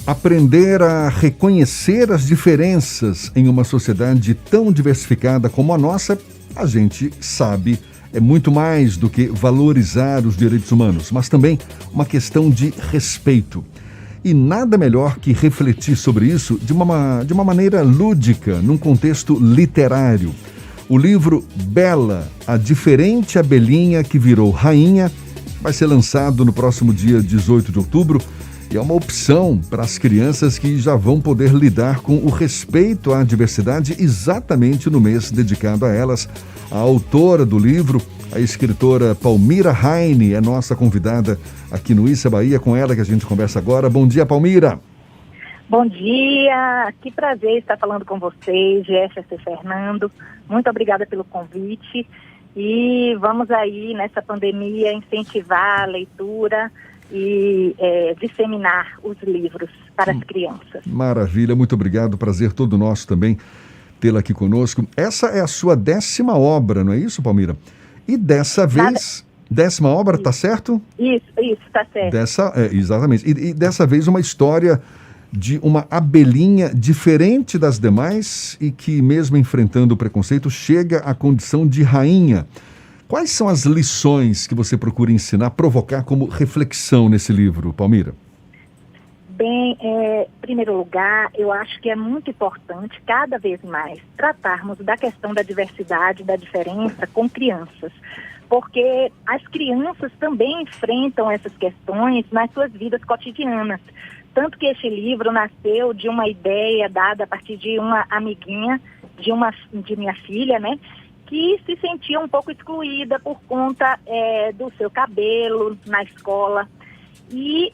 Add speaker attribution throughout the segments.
Speaker 1: Aprender a reconhecer as diferenças em uma sociedade tão diversificada como a nossa, a gente sabe, é muito mais do que valorizar os direitos humanos, mas também uma questão de respeito. E nada melhor que refletir sobre isso de uma maneira lúdica, num contexto literário. O livro Bela, a diferente abelhinha que virou rainha, vai ser lançado no próximo dia 18 de outubro. E é uma opção para as crianças que já vão poder lidar com o respeito à diversidade exatamente no mês dedicado a elas. A autora do livro, a escritora Palmira Heine, é nossa convidada aqui no Issa Bahia, com ela que a gente conversa agora. Bom dia, Palmira.
Speaker 2: Bom dia, que prazer estar falando com vocês, Jefferson e Fernando. Muito obrigada pelo convite e vamos aí nessa pandemia incentivar a leitura e disseminar os livros para as crianças.
Speaker 1: Maravilha, muito obrigado, prazer todo nosso também tê-la aqui conosco. Essa é a sua 10ª obra, não é isso, Palmira? E dessa vez, 10ª obra, tá certo?
Speaker 2: Isso, tá certo.
Speaker 1: Exatamente. E dessa vez uma história de uma abelhinha diferente das demais e que, mesmo enfrentando o preconceito, chega à condição de rainha. Quais são as lições que você procura ensinar, provocar como reflexão nesse livro, Palmira?
Speaker 2: Bem, em primeiro lugar, eu acho que é muito importante, cada vez mais, tratarmos da questão da diversidade, da diferença com crianças. Porque as crianças também enfrentam essas questões nas suas vidas cotidianas. Tanto que este livro nasceu de uma ideia dada a partir de uma amiguinha de minha filha, né? Que se sentia um pouco excluída por conta do seu cabelo na escola. E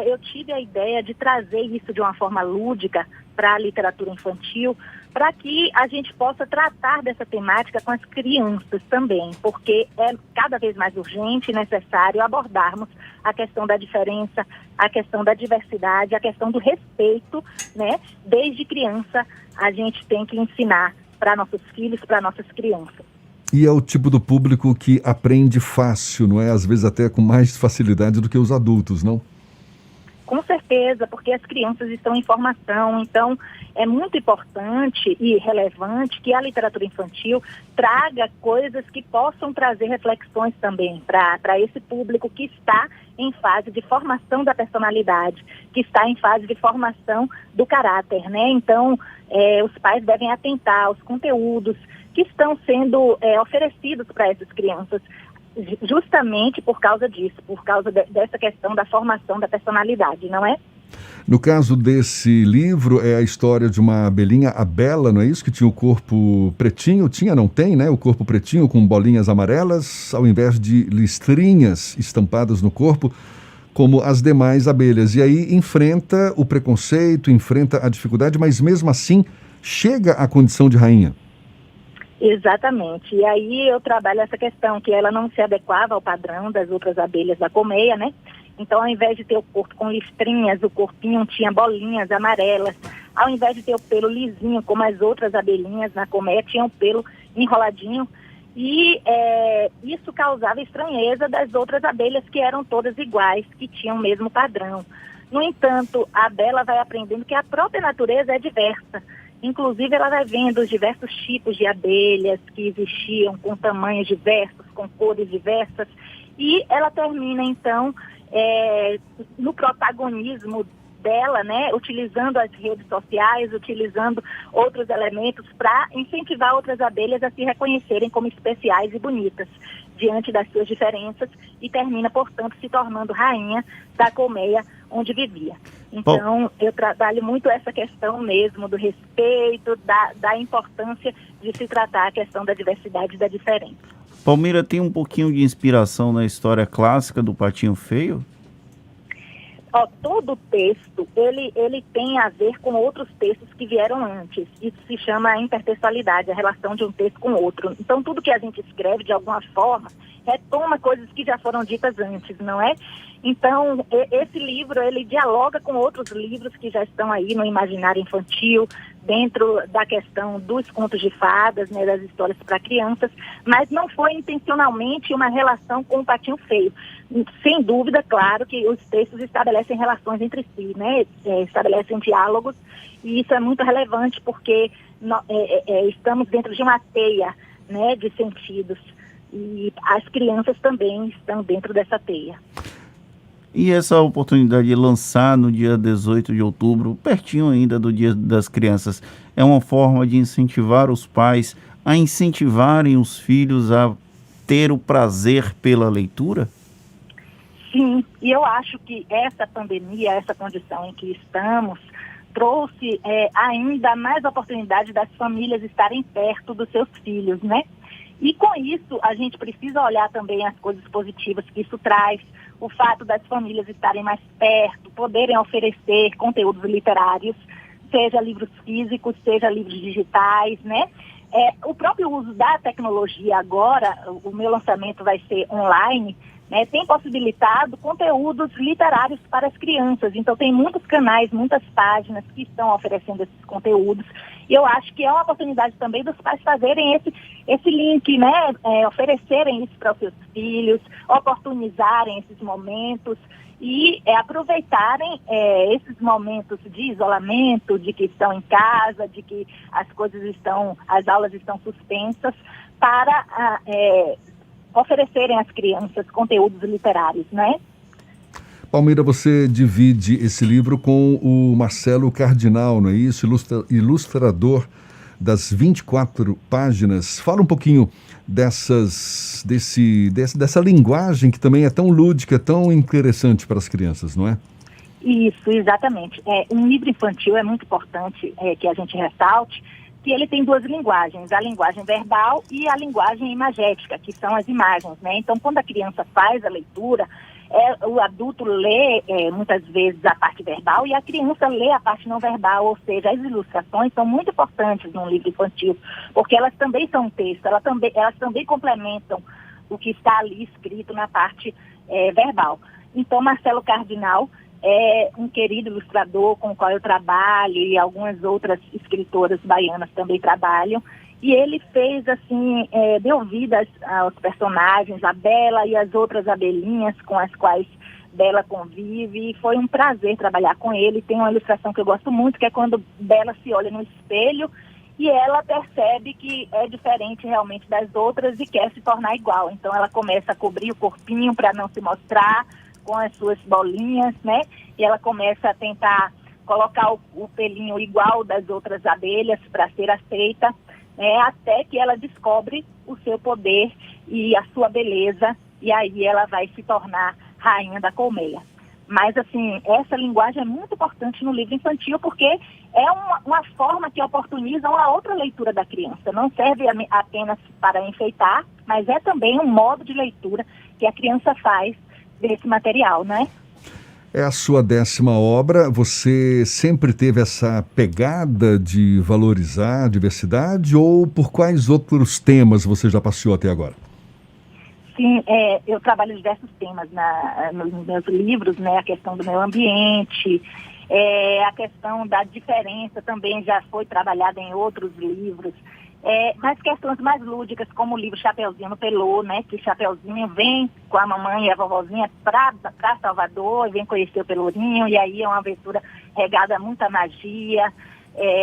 Speaker 2: eu tive a ideia de trazer isso de uma forma lúdica para a literatura infantil, para que a gente possa tratar dessa temática com as crianças também, porque é cada vez mais urgente e necessário abordarmos a questão da diferença, a questão da diversidade, a questão do respeito, né? Desde criança a gente tem que ensinar para nossos filhos, para nossas crianças.
Speaker 1: E é o tipo do público que aprende fácil, não é? Às vezes até com mais facilidade do que os adultos, não?
Speaker 2: Com certeza, porque as crianças estão em formação, então é muito importante e relevante que a literatura infantil traga coisas que possam trazer reflexões também para esse público que está em fase de formação da personalidade, que está em fase de formação do caráter, né? Então, os pais devem atentar aos conteúdos que estão sendo oferecidos para essas crianças, justamente por causa disso, por causa dessa questão da formação da personalidade, não é?
Speaker 1: No caso desse livro, é a história de uma abelhinha, a Bela, não é isso? Que tinha o corpo pretinho, não tem, né? O corpo pretinho com bolinhas amarelas, ao invés de listrinhas estampadas no corpo, como as demais abelhas. E aí enfrenta o preconceito, enfrenta a dificuldade, mas mesmo assim chega à condição de rainha.
Speaker 2: Exatamente. E aí eu trabalho essa questão, que ela não se adequava ao padrão das outras abelhas da colmeia, né? Então, ao invés de ter o corpo com listrinhas, o corpinho tinha bolinhas amarelas. Ao invés de ter o pelo lisinho, como as outras abelhinhas na colmeia, tinha o pelo enroladinho. E isso causava estranheza das outras abelhas, que eram todas iguais, que tinham o mesmo padrão. No entanto, a Bela vai aprendendo que a própria natureza é diversa. Inclusive, ela vai vendo os diversos tipos de abelhas que existiam, com tamanhos diversos, com cores diversas. E ela termina, então, no protagonismo dela, né, utilizando as redes sociais, utilizando outros elementos para incentivar outras abelhas a se reconhecerem como especiais e bonitas diante das suas diferenças, e termina, portanto, se tornando rainha da colmeia onde vivia. Então, eu trabalho muito essa questão mesmo do respeito, da importância de se tratar a questão da diversidade e da diferença.
Speaker 3: Palmira, tem um pouquinho de inspiração na história clássica do Patinho Feio?
Speaker 2: Todo texto, ele tem a ver com outros textos que vieram antes. Isso se chama intertextualidade, a relação de um texto com outro. Então, tudo que a gente escreve, de alguma forma, retoma coisas que já foram ditas antes, não é? Então, esse livro, ele dialoga com outros livros que já estão aí no imaginário infantil, dentro da questão dos contos de fadas, né, das histórias para crianças, mas não foi intencionalmente uma relação com o Patinho Feio. Sem dúvida, claro, que os textos estabelecem relações entre si, né, estabelecem diálogos, e isso é muito relevante porque estamos dentro de uma teia, né, de sentidos, e as crianças também estão dentro dessa teia.
Speaker 3: E essa oportunidade de lançar no dia 18 de outubro, pertinho ainda do Dia das Crianças, é uma forma de incentivar os pais a incentivarem os filhos a ter o prazer pela leitura?
Speaker 2: Sim, e eu acho que essa pandemia, essa condição em que estamos, trouxe ainda mais oportunidade das famílias estarem perto dos seus filhos, né? E com isso, a gente precisa olhar também as coisas positivas que isso traz, o fato das famílias estarem mais perto, poderem oferecer conteúdos literários, seja livros físicos, seja livros digitais, né? O próprio uso da tecnologia agora, o meu lançamento vai ser online, né, tem possibilitado conteúdos literários para as crianças. Então, tem muitos canais, muitas páginas que estão oferecendo esses conteúdos. E eu acho que é uma oportunidade também dos pais fazerem esse link, né, oferecerem isso para os seus filhos, oportunizarem esses momentos e aproveitarem esses momentos de isolamento, de que estão em casa, de que as aulas estão suspensas, para oferecerem às crianças conteúdos literários, né?
Speaker 1: Palmira, você divide esse livro com o Marcelo Cardinal, não é isso? Ilustrador das 24 páginas. Fala um pouquinho dessa linguagem que também é tão lúdica, tão interessante para as crianças, não é?
Speaker 2: Isso, exatamente. Um livro infantil é muito importante que a gente ressalte que ele tem duas linguagens, a linguagem verbal e a linguagem imagética, que são as imagens, né? Então, quando a criança faz a leitura, o adulto lê muitas vezes a parte verbal e a criança lê a parte não verbal, ou seja, as ilustrações são muito importantes num livro infantil, porque elas também são um texto, elas também complementam o que está ali escrito na parte verbal. Então, Marcelo Cardinal é um querido ilustrador com o qual eu trabalho e algumas outras escritoras baianas também trabalham. E ele fez, assim, deu vida aos personagens, a Bela e as outras abelhinhas com as quais Bela convive. E foi um prazer trabalhar com ele. Tem uma ilustração que eu gosto muito, que é quando Bela se olha no espelho e ela percebe que é diferente realmente das outras e quer se tornar igual. Então ela começa a cobrir o corpinho para não se mostrar, com as suas bolinhas, né? E ela começa a tentar colocar o pelinho igual das outras abelhas para ser aceita, né? Até que ela descobre o seu poder e a sua beleza, e aí ela vai se tornar rainha da colmeia. Mas, assim, essa linguagem é muito importante no livro infantil, porque é uma forma que oportuniza uma outra leitura da criança. Não serve apenas para enfeitar, mas é também um modo de leitura que a criança faz desse material, né?
Speaker 1: É a sua 10ª obra. Você sempre teve essa pegada de valorizar a diversidade ou por quais outros temas você já passeou até agora?
Speaker 2: Sim, eu trabalho diversos temas nos meus livros, né? A questão do meio ambiente, a questão da diferença também já foi trabalhada em outros livros. Mas questões mais lúdicas, como o livro Chapeuzinho no Pelô, né? Que Chapeuzinho vem com a mamãe e a vovozinha para Salvador, vem conhecer o Pelourinho, e aí é uma aventura regada a muita magia,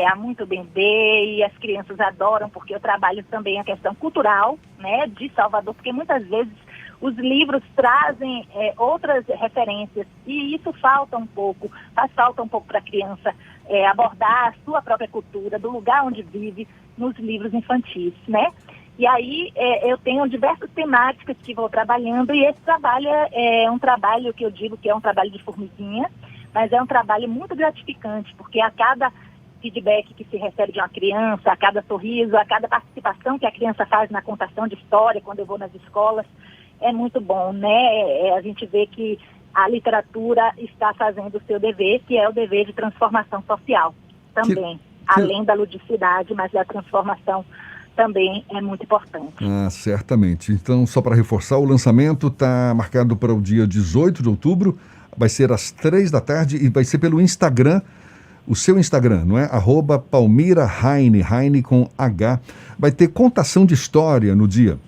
Speaker 2: a muito bebê, e as crianças adoram, porque eu trabalho também a questão cultural, né? De Salvador, porque muitas vezes os livros trazem outras referências, e isso faz falta um pouco para a criança abordar a sua própria cultura, do lugar onde vive, nos livros infantis, né? E aí eu tenho diversas temáticas que vou trabalhando, e esse trabalho é um trabalho que eu digo que é um trabalho de formiguinha, mas é um trabalho muito gratificante, porque a cada feedback que se recebe de uma criança, a cada sorriso, a cada participação que a criança faz na contação de história, quando eu vou nas escolas, é muito bom, né? A gente vê que a literatura está fazendo o seu dever, que é o dever de transformação social também. Além da ludicidade, mas a transformação também é muito importante.
Speaker 1: Certamente. Então, só para reforçar, o lançamento está marcado para o dia 18 de outubro, vai ser às 3 da tarde e vai ser pelo Instagram. o seu Instagram, não é? @PalmiraHaine, Haine com H. Vai ter contação de história no dia.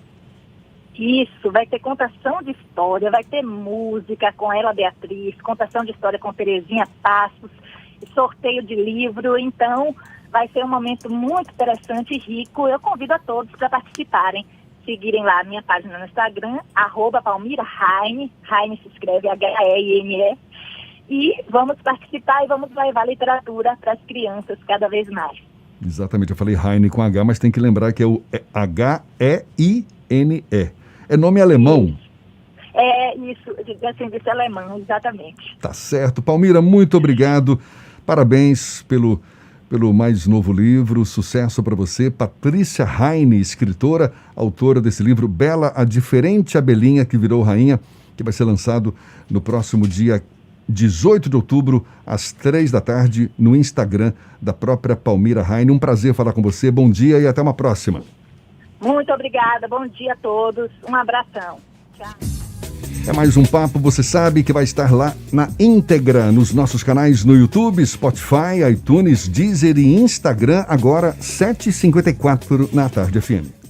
Speaker 2: Isso, vai ter contação de história, vai ter música com ela, Beatriz, contação de história com Terezinha Passos, sorteio de livro. Então, vai ser um momento muito interessante e rico. Eu convido a todos para participarem, seguirem lá a minha página no Instagram, @PalmiraHaine, Haine se escreve H-E-I-N-E, e vamos participar e vamos levar literatura para as crianças cada vez mais.
Speaker 1: Exatamente, eu falei Haine com H, mas tem que lembrar que é o H-E-I-N-E. É nome alemão?
Speaker 2: É isso, assim, desse alemão, exatamente.
Speaker 1: Tá certo. Palmira, muito obrigado. Parabéns pelo mais novo livro. Sucesso para você. Patrícia Haine, escritora, autora desse livro Bela, a Diferente Abelhinha que Virou Rainha, que vai ser lançado no próximo dia 18 de outubro, às 3 da tarde, no Instagram da própria Palmira Haine. Um prazer falar com você. Bom dia e até uma próxima.
Speaker 2: Muito obrigada. Bom dia a todos. Um abração. Tchau.
Speaker 1: É mais um papo, você sabe, que vai estar lá na íntegra, nos nossos canais no YouTube, Spotify, iTunes, Deezer e Instagram, agora 7h54 na Tarde FM.